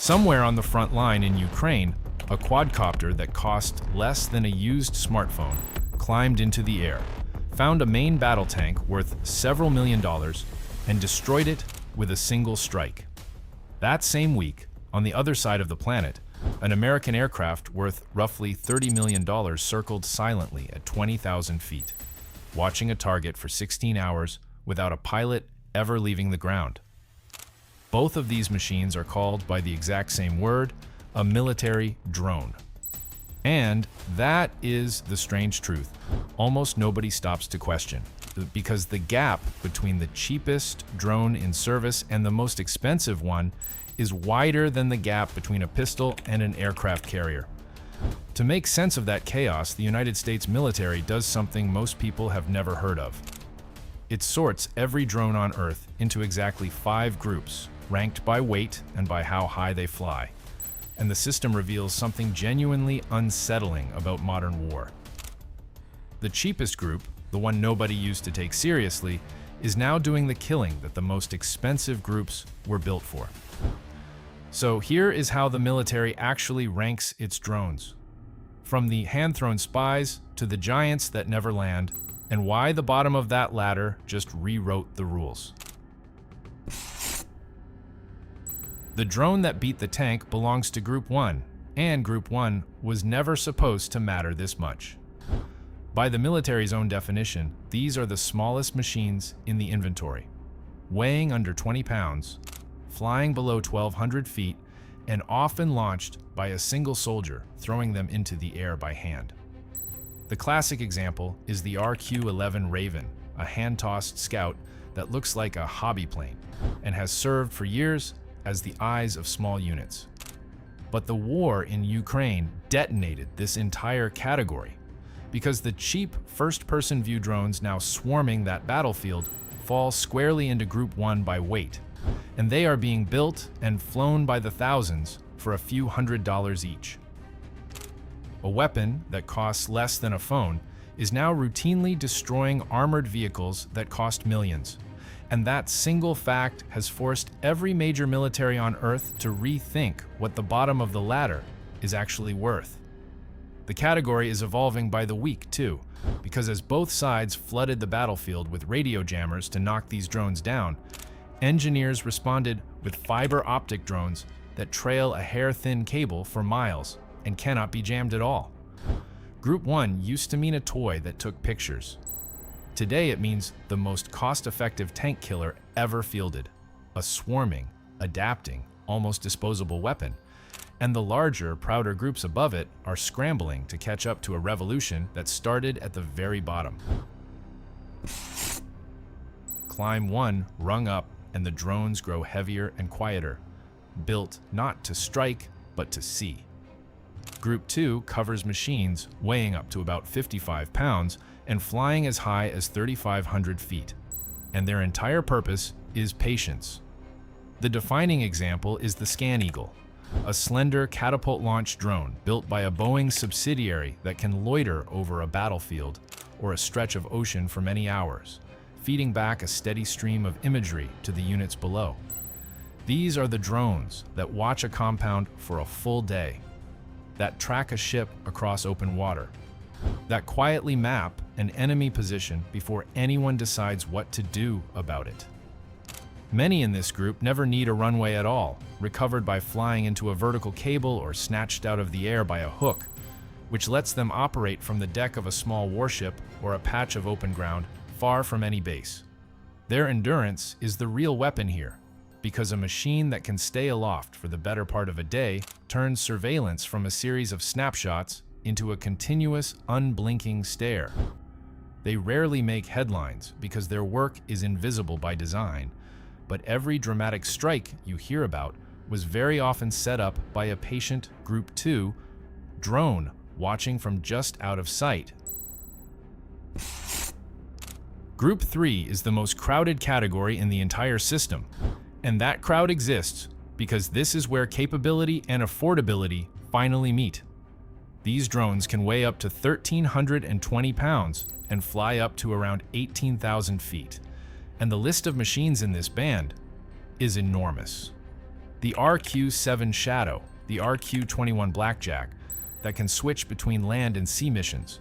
Somewhere on the front line in Ukraine, a quadcopter that cost less than a used smartphone climbed into the air, found a main battle tank worth several $1,000,000, and destroyed it with a single strike. That same week, on the other side of the planet, an American aircraft worth roughly $30 million circled silently at 20,000 feet, watching a target for 16 hours without a pilot ever leaving the ground. Both of these machines are called by the exact same word, a military drone. And that is the strange truth. Almost nobody stops to question, because the gap between the cheapest drone in service and the most expensive one is wider than the gap between a pistol and an aircraft carrier. To make sense of that chaos, the United States military does something most people have never heard of. It sorts every drone on Earth into exactly 5 groups, ranked by weight and by how high they fly. And the system reveals something genuinely unsettling about modern war. The cheapest group, the one nobody used to take seriously, is now doing the killing that the most expensive groups were built for. So here is how the military actually ranks its drones. From the hand-thrown spies to the giants that never land, and why the bottom of that ladder just rewrote the rules. The drone that beat the tank belongs to Group 1, and Group 1 was never supposed to matter this much. By the military's own definition, these are the smallest machines in the inventory, weighing under 20 pounds, flying below 1,200 feet, and often launched by a single soldier throwing them into the air by hand. The classic example is the RQ-11 Raven, a hand-tossed scout that looks like a hobby plane and has served for years as the eyes of small units. But the war in Ukraine detonated this entire category because the cheap first-person view drones now swarming that battlefield fall squarely into Group 1 by weight, and they are being built and flown by the thousands for a few $100s each. A weapon that costs less than a phone is now routinely destroying armored vehicles that cost millions. And that single fact has forced every major military on Earth to rethink what the bottom of the ladder is actually worth. The category is evolving by the week, too, because as both sides flooded the battlefield with radio jammers to knock these drones down, engineers responded with fiber optic drones that trail a hair-thin cable for miles and cannot be jammed at all. Group 1 used to mean a toy that took pictures. Today it means the most cost-effective tank killer ever fielded, a swarming, adapting, almost disposable weapon. And the larger, prouder groups above it are scrambling to catch up to a revolution that started at the very bottom. Climb 1 rung up, and the drones grow heavier and quieter, built not to strike, but to see. Group 2 covers machines weighing up to about 55 pounds and flying as high as 3,500 feet, and their entire purpose is patience. The defining example is the Scan Eagle, a slender catapult-launched drone built by a Boeing subsidiary that can loiter over a battlefield or a stretch of ocean for many hours, feeding back a steady stream of imagery to the units below. These are the drones that watch a compound for a full day, that track a ship across open water, that quietly map an enemy position before anyone decides what to do about it. Many in this group never need a runway at all, recovered by flying into a vertical cable or snatched out of the air by a hook, which lets them operate from the deck of a small warship or a patch of open ground far from any base. Their endurance is the real weapon here, because a machine that can stay aloft for the better part of a day turns surveillance from a series of snapshots into a continuous, unblinking stare. They rarely make headlines because their work is invisible by design, but every dramatic strike you hear about was very often set up by a patient Group 2 drone watching from just out of sight. Group 3 is the most crowded category in the entire system, and that crowd exists because this is where capability and affordability finally meet. These drones can weigh up to 1,320 pounds and fly up to around 18,000 feet. And the list of machines in this band is enormous. the RQ-7 Shadow, the RQ-21 Blackjack, that can switch between land and sea missions,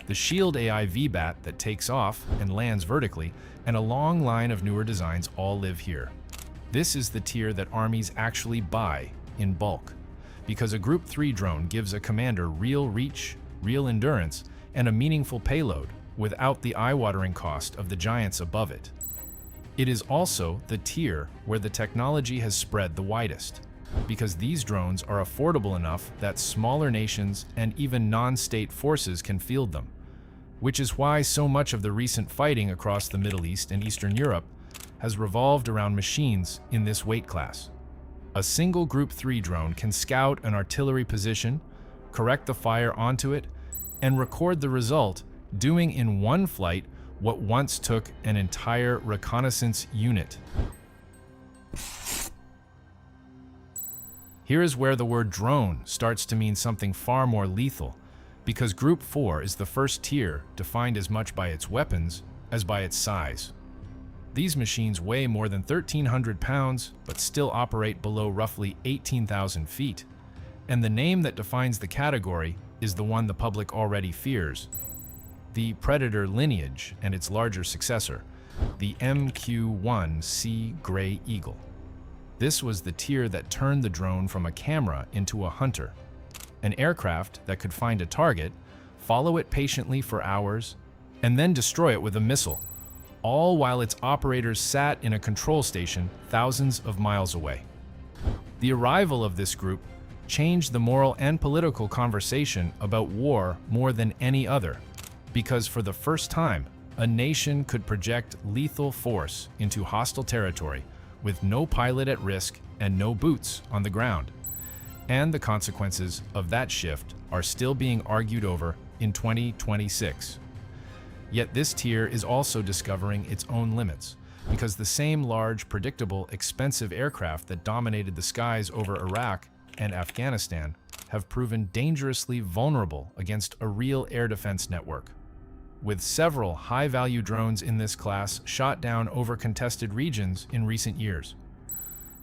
the Shield AI VBAT that takes off and lands vertically, and a long line of newer designs all live here. This is the tier that armies actually buy in bulk, because a Group 3 drone gives a commander real reach, real endurance, and a meaningful payload without the eye-watering cost of the giants above it. It is also the tier where the technology has spread the widest, because these drones are affordable enough that smaller nations and even non-state forces can field them, which is why so much of the recent fighting across the Middle East and Eastern Europe has revolved around machines in this weight class. A single Group 3 drone can scout an artillery position, correct the fire onto it, and record the result, doing in one flight what once took an entire reconnaissance unit. Here is where the word drone starts to mean something far more lethal, because Group 4 is the first tier defined as much by its weapons as by its size. These machines weigh more than 1,300 pounds, but still operate below roughly 18,000 feet. And the name that defines the category is the one the public already fears: the Predator lineage and its larger successor, the MQ-1C Gray Eagle. This was the tier that turned the drone from a camera into a hunter, an aircraft that could find a target, follow it patiently for hours, and then destroy it with a missile, all while its operators sat in a control station thousands of miles away. The arrival of this group changed the moral and political conversation about war more than any other, because for the first time, a nation could project lethal force into hostile territory with no pilot at risk and no boots on the ground. And the consequences of that shift are still being argued over in 2026. Yet this tier is also discovering its own limits, because the same large, predictable, expensive aircraft that dominated the skies over Iraq and Afghanistan have proven dangerously vulnerable against a real air defense network, with several high-value drones in this class shot down over contested regions in recent years.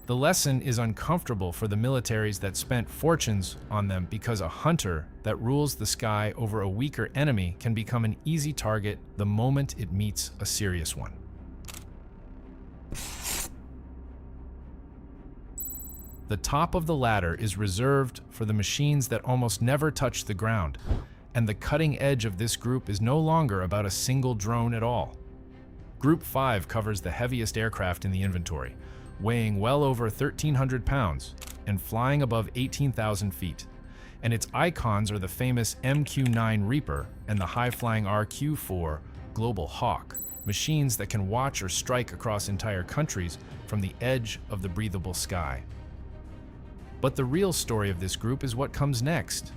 The lesson is uncomfortable for the militaries that spent fortunes on them, because a hunter that rules the sky over a weaker enemy can become an easy target the moment it meets a serious one. The top of the ladder is reserved for the machines that almost never touch the ground, and the cutting edge of this group is no longer about a single drone at all. Group 5 covers the heaviest aircraft in the inventory, weighing well over 1,300 pounds and flying above 18,000 feet. And its icons are the famous MQ-9 Reaper and the high-flying RQ-4 Global Hawk, machines that can watch or strike across entire countries from the edge of the breathable sky. But the real story of this group is what comes next,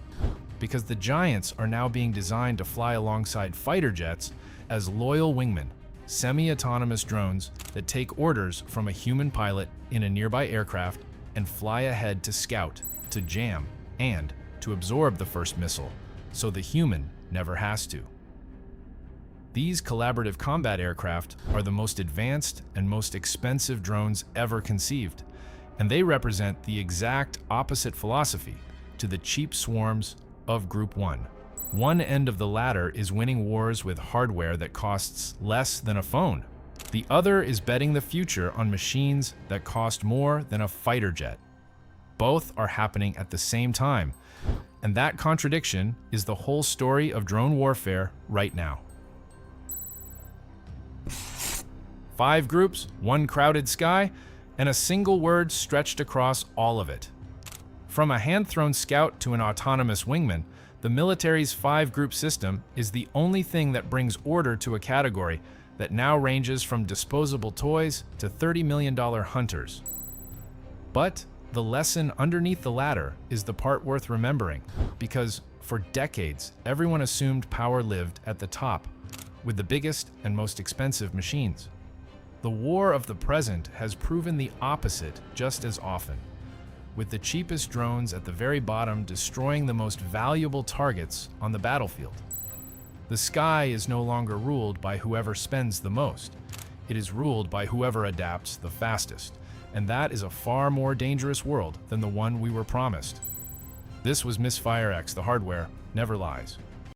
because the giants are now being designed to fly alongside fighter jets as loyal wingmen, semi-autonomous drones that take orders from a human pilot in a nearby aircraft and fly ahead to scout, to jam, and to absorb the first missile, so the human never has to. These collaborative combat aircraft are the most advanced and most expensive drones ever conceived, and they represent the exact opposite philosophy to the cheap swarms of Group 1. One end of the ladder is winning wars with hardware that costs less than a phone. The other is betting the future on machines that cost more than a fighter jet. Both are happening at the same time, and that contradiction is the whole story of drone warfare right now. 5 groups, 1 crowded sky, and a single word stretched across all of it. From a hand-thrown scout to an autonomous wingman, the military's 5-group system is the only thing that brings order to a category that now ranges from disposable toys to $30 million hunters. But the lesson underneath the ladder is the part worth remembering, because for decades, everyone assumed power lived at the top, with the biggest and most expensive machines. The war of the present has proven the opposite just as often, with the cheapest drones at the very bottom destroying the most valuable targets on the battlefield. The sky is no longer ruled by whoever spends the most. It is ruled by whoever adapts the fastest. And that is a far more dangerous world than the one we were promised. This was MisfireX, the hardware never lies.